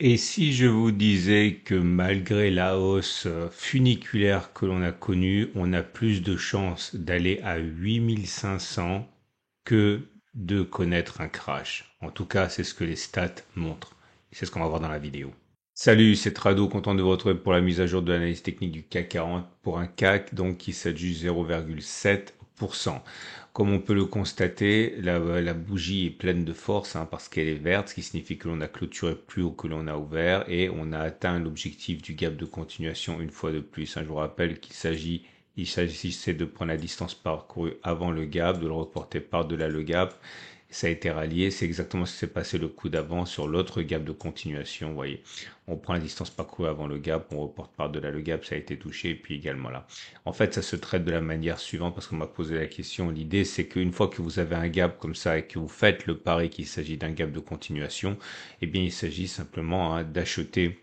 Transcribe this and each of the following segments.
Et si je vous disais que malgré la hausse funiculaire que l'on a connue, on a plus de chances d'aller à 8500 que de connaître un crash. En tout cas, c'est ce que les stats montrent. C'est ce qu'on va voir dans la vidéo. Salut, c'est Trado, content de vous retrouver pour la mise à jour de l'analyse technique du CAC 40 pour un CAC donc qui s'ajuste 0,7%. Comme on peut le constater, la bougie est pleine de force parce qu'elle est verte, ce qui signifie que l'on a clôturé plus haut que l'on a ouvert et on a atteint l'objectif du gap de continuation une fois de plus. Je vous rappelle il s'agissait de prendre la distance parcourue avant le gap, de le reporter par-delà le gap. Ça a été rallié, c'est exactement ce qui s'est passé le coup d'avant sur l'autre gap de continuation, vous voyez. On prend la distance parcourue avant le gap, on reporte par-delà le gap, ça a été touché, et puis également là. En fait, ça se traite de la manière suivante, parce qu'on m'a posé la question. L'idée, c'est qu'une fois que vous avez un gap comme ça et que vous faites le pari qu'il s'agit d'un gap de continuation, eh bien, il s'agit simplement d'acheter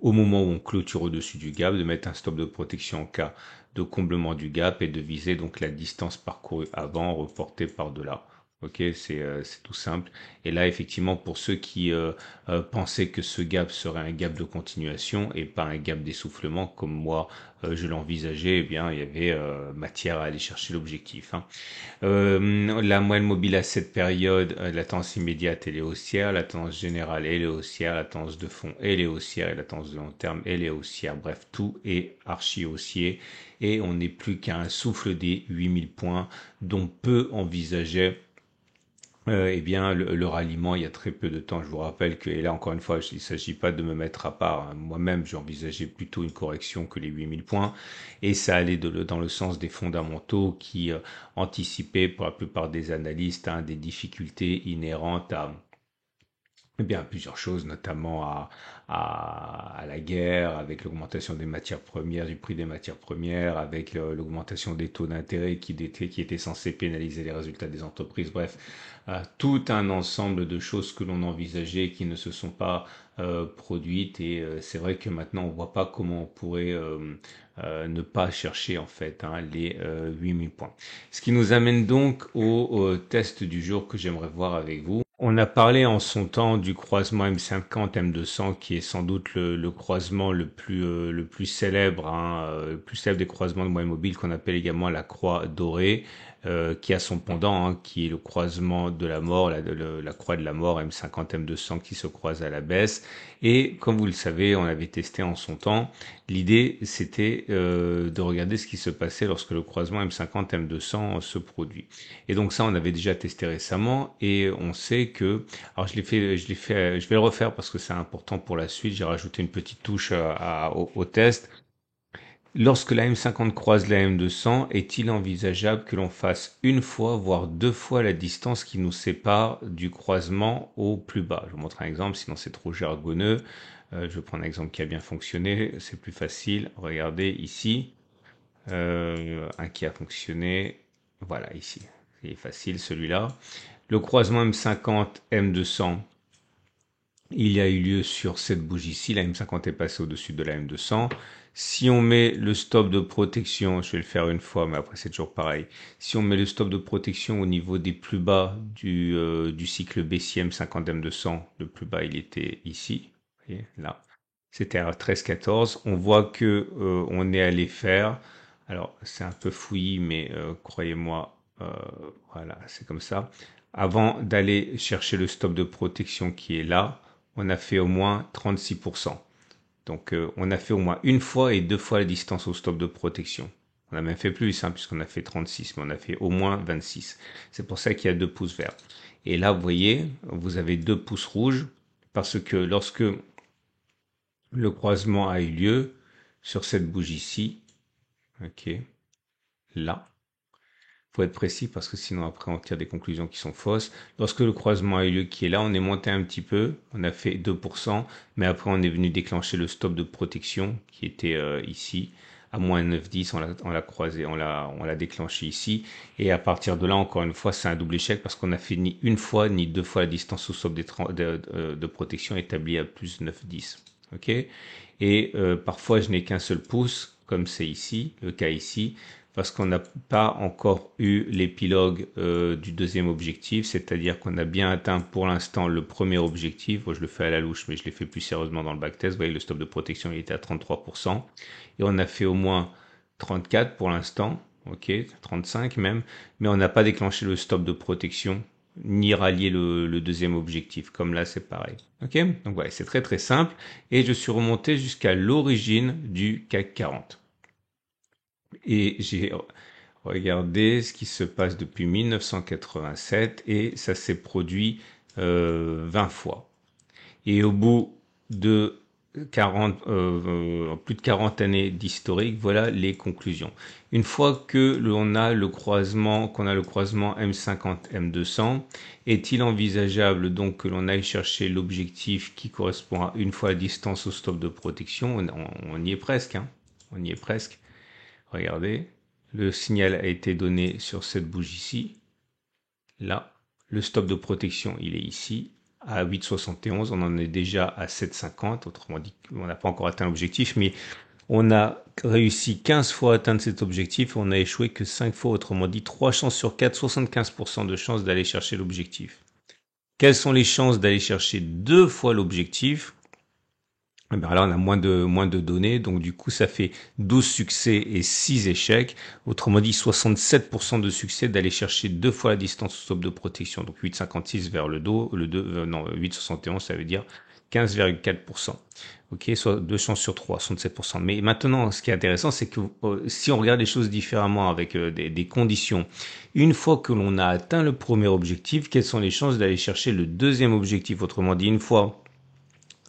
au moment où on clôture au-dessus du gap, de mettre un stop de protection en cas de comblement du gap et de viser donc la distance parcourue avant reportée par-delà. Ok, c'est tout simple. Et là, effectivement, pour ceux qui pensaient que ce gap serait un gap de continuation et pas un gap d'essoufflement, comme moi je l'envisageais, eh bien, il y avait matière à aller chercher l'objectif. La moyenne mobile à cette période, la tendance immédiate elle est haussière, la tendance générale elle est haussière, la tendance de fond elle est haussière et la tendance de long terme elle est haussière. Bref, tout est archi haussier et on n'est plus qu'à un souffle des 8000 points dont peu envisageaient eh bien, le ralliement, il y a très peu de temps. Je vous rappelle que, et là encore une fois, il ne s'agit pas de me mettre à part. Moi-même, j'envisageais plutôt une correction que les 8000 points. Et ça allait dans le sens des fondamentaux qui anticipaient pour la plupart des analystes des difficultés inhérentes à, eh bien, plusieurs choses, notamment à la guerre, avec l'augmentation des matières premières, du prix des matières premières, avec l'augmentation des taux d'intérêt qui était censé pénaliser les résultats des entreprises. Bref, tout un ensemble de choses que l'on envisageait qui ne se sont pas produites. Et c'est vrai que maintenant, on voit pas comment on pourrait ne pas chercher en fait les 8000 points. Ce qui nous amène donc au test du jour que j'aimerais voir avec vous. On a parlé en son temps du croisement M50 M200 qui est sans doute le croisement le plus célèbre, le plus célèbre des croisements de moyenne mobile qu'on appelle également la croix dorée, qui a son pendant, qui est le croisement de la mort, la croix de la mort M50 M200 qui se croise à la baisse. Et comme vous le savez, on avait testé en son temps. L'idée, c'était de regarder ce qui se passait lorsque le croisement M50 M200 se produit. Et donc ça, on avait déjà testé récemment et on sait que, alors je vais le refaire parce que c'est important pour la suite. J'ai rajouté une petite touche au test. Lorsque la M50 croise la M200, est-il envisageable que l'on fasse une fois, voire deux fois la distance qui nous sépare du croisement au plus bas? Je vous montre un exemple, sinon c'est trop jargonneux. Je vais prendre un exemple qui a bien fonctionné, c'est plus facile. Regardez ici, un qui a fonctionné. Voilà, ici. C'est facile celui-là. Le croisement M50, M200, il y a eu lieu sur cette bougie-ci. La M50 est passée au-dessus de la M200. Si on met le stop de protection, je vais le faire une fois, mais après c'est toujours pareil. Si on met le stop de protection au niveau des plus bas du cycle baissier M50 M200, le plus bas il était ici, vous voyez, là. C'était à 13,14. On voit que on est allé faire. Alors c'est un peu fouillis, mais croyez-moi, voilà, c'est comme ça. Avant d'aller chercher le stop de protection qui est là, on a fait au moins 36%. Donc on a fait au moins une fois et deux fois la distance au stop de protection. On a même fait plus, puisqu'on a fait 36, mais on a fait au moins 26. C'est pour ça qu'il y a deux pouces verts. Et là, vous voyez, vous avez deux pouces rouges, parce que lorsque le croisement a eu lieu sur cette bougie-ci, ok, là, faut être précis parce que sinon après on tire des conclusions qui sont fausses. Lorsque le croisement a eu lieu qui est là, on est monté un petit peu, on a fait 2%, mais après on est venu déclencher le stop de protection qui était ici à moins 9,10, on l'a croisé, on l'a déclenché ici, et à partir de là, encore une fois, c'est un double échec parce qu'on a fait ni une fois ni deux fois la distance au stop de protection établie à plus 9,10. Ok. Et parfois je n'ai qu'un seul pouce, comme c'est ici, le cas ici. parce qu'on n'a pas encore eu l'épilogue du deuxième objectif, c'est-à-dire qu'on a bien atteint pour l'instant le premier objectif. Moi, je le fais à la louche, mais je l'ai fait plus sérieusement dans le backtest. Vous voyez, le stop de protection, il était à 33%. Et on a fait au moins 34 pour l'instant, ok, 35 même, mais on n'a pas déclenché le stop de protection ni rallié le deuxième objectif. Comme là, c'est pareil. Ok, donc voilà, c'est très très simple. Et je suis remonté jusqu'à l'origine du CAC 40. Et j'ai regardé ce qui se passe depuis 1987 et ça s'est produit 20 fois. Et au bout de 40, plus de 40 années d'historique, voilà les conclusions. Une fois que l'on a le croisement, qu'on a le croisement M50, M200, est-il envisageable donc que l'on aille chercher l'objectif qui correspond à une fois la distance au stop de protection? On y est presque, hein. On y est presque. Regardez, le signal a été donné sur cette bougie-ci. Là, le stop de protection, il est ici, à 8,71. On en est déjà à 7,50. Autrement dit, on n'a pas encore atteint l'objectif, mais on a réussi 15 fois à atteindre cet objectif. On n'a échoué que 5 fois. Autrement dit, 3 chances sur 4, 75% de chances d'aller chercher l'objectif. Quelles sont les chances d'aller chercher 2 fois l'objectif? Eh bien là, on a moins de données, donc du coup, ça fait 12 succès et 6 échecs. Autrement dit, 67% de succès d'aller chercher 2 fois la distance au stop de protection. Donc 8,56 vers le dos, non, 8,71, ça veut dire 15,4%. Ok, soit 2 chances sur 3, 67%. Mais maintenant, ce qui est intéressant, c'est que si on regarde les choses différemment avec des conditions, une fois que l'on a atteint le premier objectif, quelles sont les chances d'aller chercher le deuxième objectif? Autrement dit, une fois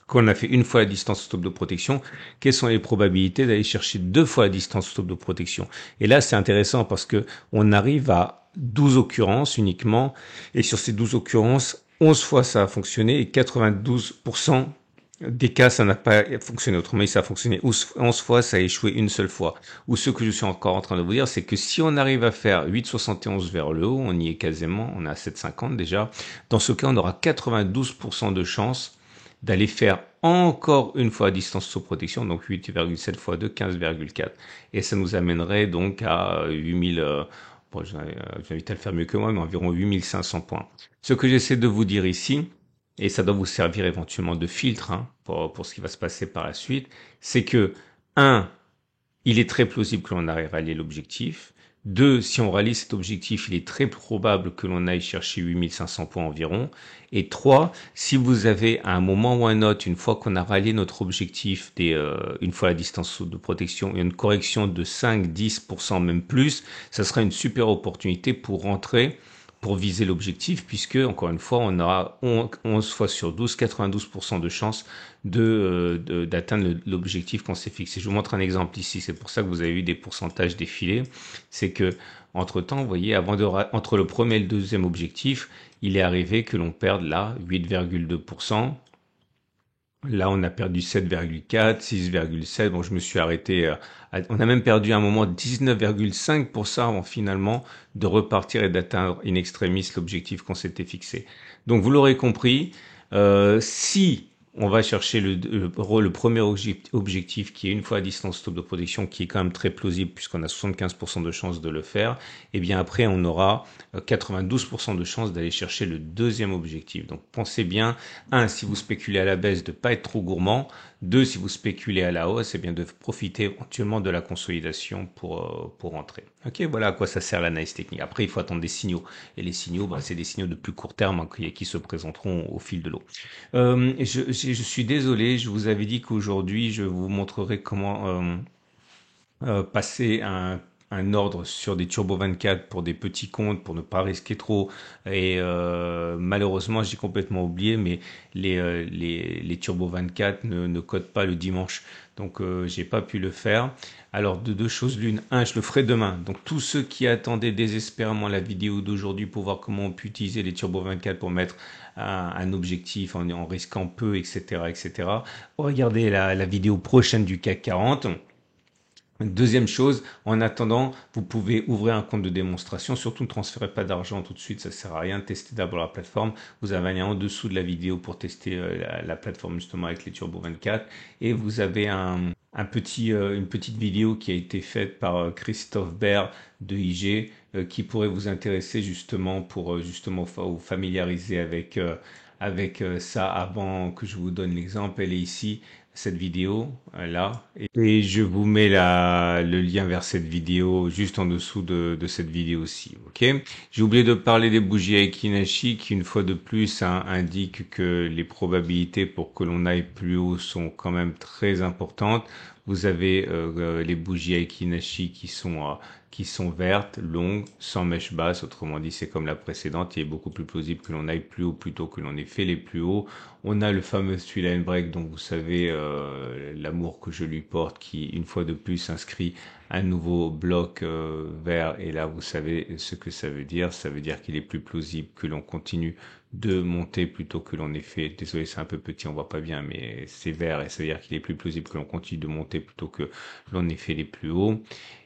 qu'on a fait une fois la distance stop de protection, quelles sont les probabilités d'aller chercher 2 fois la distance stop de protection? Et là, c'est intéressant parce que on arrive à 12 occurrences uniquement, et sur ces 12 occurrences, 11 fois ça a fonctionné et 92% des cas, ça n'a pas fonctionné. Autrement dit, ça a fonctionné 11 fois, ça a échoué une seule fois. Ou ce que je suis encore en train de vous dire, c'est que si on arrive à faire 8,71 vers le haut, on y est quasiment, on est à 7,50 déjà. Dans ce cas, on aura 92% de chances d'aller faire encore une fois à distance sous protection, donc 8,7 fois 2, 15,4. Et ça nous amènerait donc à 8000, bon, j'invite à le faire mieux que moi, mais environ 8500 points. Ce que j'essaie de vous dire ici, et ça doit vous servir éventuellement de filtre hein, pour ce qui va se passer par la suite, c'est que, un, il est très plausible que l'on arrive à rallier l'objectif. Deux, si on rallie cet objectif, il est très probable que l'on aille chercher 8500 points environ. Et trois, si vous avez à un moment ou à un autre, une fois qu'on a rallié notre objectif, une fois la distance de protection, une correction de 5-10%, même plus, ça sera une super opportunité pour rentrer pour viser l'objectif, puisque, encore une fois, on aura 11 fois sur 12, 92% de chances d'atteindre l'objectif qu'on s'est fixé. Je vous montre un exemple ici, c'est pour ça que vous avez eu des pourcentages défilés. C'est que, entre-temps, vous voyez, entre le premier et le deuxième objectif, il est arrivé que l'on perde là 8,2%. Là, on a perdu 7,4, 6,7. Bon, je me suis arrêté. On a même perdu à un moment 19,5% avant finalement de repartir et d'atteindre in extremis l'objectif qu'on s'était fixé. Donc, vous l'aurez compris, si on va chercher le premier objectif qui est une fois à distance stop de protection, qui est quand même très plausible puisqu'on a 75% de chances de le faire, et bien après on aura 92% de chances d'aller chercher le deuxième objectif. Donc pensez bien, un, si vous spéculez à la baisse, de pas être trop gourmand. Deux, si vous spéculez à la hausse, et bien de profiter éventuellement de la consolidation pour rentrer. Ok, voilà à quoi ça sert l'analyse technique. Après, il faut attendre des signaux. Et les signaux, bah, c'est des signaux de plus court terme hein, qui se présenteront au fil de l'eau. Je suis désolé, je vous avais dit qu'aujourd'hui, je vous montrerai comment passer un ordre sur des Turbo 24 pour des petits comptes, pour ne pas risquer trop. Et malheureusement, j'ai complètement oublié, mais les Turbo 24 ne codent pas le dimanche. Donc, j'ai pas pu le faire. Alors, de deux choses l'une. Un, je le ferai demain. Donc, tous ceux qui attendaient désespérément la vidéo d'aujourd'hui pour voir comment on peut utiliser les Turbo 24 pour mettre un objectif en risquant peu, etc., etc., regardez la vidéo prochaine du CAC 40. Deuxième chose, en attendant, vous pouvez ouvrir un compte de démonstration. Surtout, ne transférez pas d'argent tout de suite, ça sert à rien. Testez d'abord la plateforme. Vous avez un lien en dessous de la vidéo pour tester la plateforme justement avec les Turbo 24. Et vous avez une petite vidéo qui a été faite par Christophe Baird de IG qui pourrait vous intéresser justement pour justement vous familiariser avec ça avant que je vous donne l'exemple. Elle est ici, cette vidéo là. Et je vous mets le lien vers cette vidéo juste en dessous de cette vidéo-ci. Ok? J'ai oublié de parler des bougies Aiki-Nashi qui, une fois de plus, indiquent que les probabilités pour que l'on aille plus haut sont quand même très importantes. Vous avez les bougies Aiki-Nashi qui sont vertes, longues, sans mèche basse. Autrement dit, c'est comme la précédente. Il est beaucoup plus plausible que l'on aille plus haut plutôt que l'on ait fait les plus hauts. On a le fameux Three Line Break, donc vous savez l'amour que je lui porte, qui, une fois de plus, inscrit un nouveau bloc vert. Et là, vous savez ce que ça veut dire. Ça veut dire qu'il est plus plausible que l'on continue de monter plutôt que l'on ait fait. Désolé, c'est un peu petit, on voit pas bien, mais c'est vert et ça veut dire qu'il est plus plausible que l'on continue de monter plutôt que l'on ait fait les plus hauts.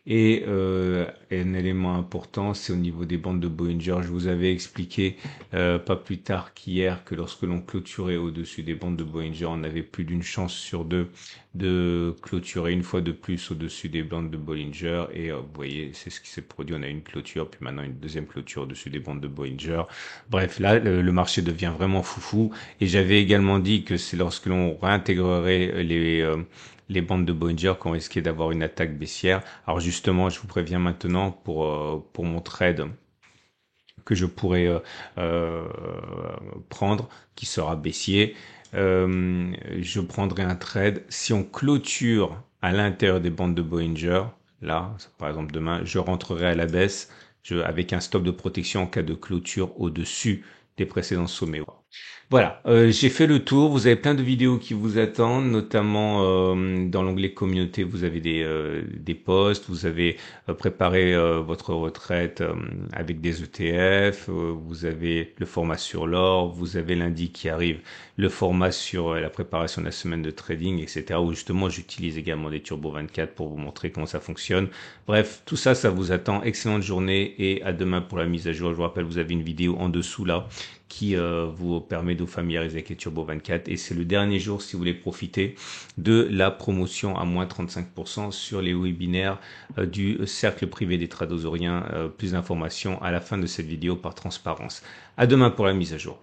Et un élément important, c'est au niveau des bandes de Bollinger. Je vous avais expliqué pas plus tard qu'hier que lorsque l'on clôturait au-dessus des bandes de Bollinger, on avait plus d'une chance sur deux de clôturer une fois de plus au-dessus des bandes de Bollinger. Et vous voyez, c'est ce qui s'est produit. On a une clôture, puis maintenant une deuxième clôture au-dessus des bandes de Bollinger. Bref, là, le marché devient vraiment foufou. Et j'avais également dit que c'est lorsque l'on réintégrerait les bandes de Bollinger qu'on risquait d'avoir une attaque baissière. Alors justement, je vous préviens maintenant pour mon trade que je pourrais euh, prendre, qui sera baissier. Je prendrai un trade. Si on clôture à l'intérieur des bandes de Bollinger, là, par exemple demain, je rentrerai à la baisse avec un stop de protection en cas de clôture au-dessus des précédents sommets. Voilà, j'ai fait le tour. Vous avez plein de vidéos qui vous attendent, notamment dans l'onglet communauté. Vous avez des posts, vous avez préparé votre retraite avec des ETF, vous avez le format sur l'or, vous avez lundi qui arrive le format sur la préparation de la semaine de trading, etc. Où justement j'utilise également des Turbo 24 pour vous montrer comment ça fonctionne. Bref, tout ça, ça vous attend. Excellente journée et à demain pour la mise à jour. Je vous rappelle, vous avez une vidéo en dessous là qui vous permet de vous familiariser avec les Turbo 24 et c'est le dernier jour si vous voulez profiter de la promotion à moins 35% sur les webinaires du cercle privé des tradosauriens. Plus d'informations à la fin de cette vidéo par transparence. À demain pour la mise à jour.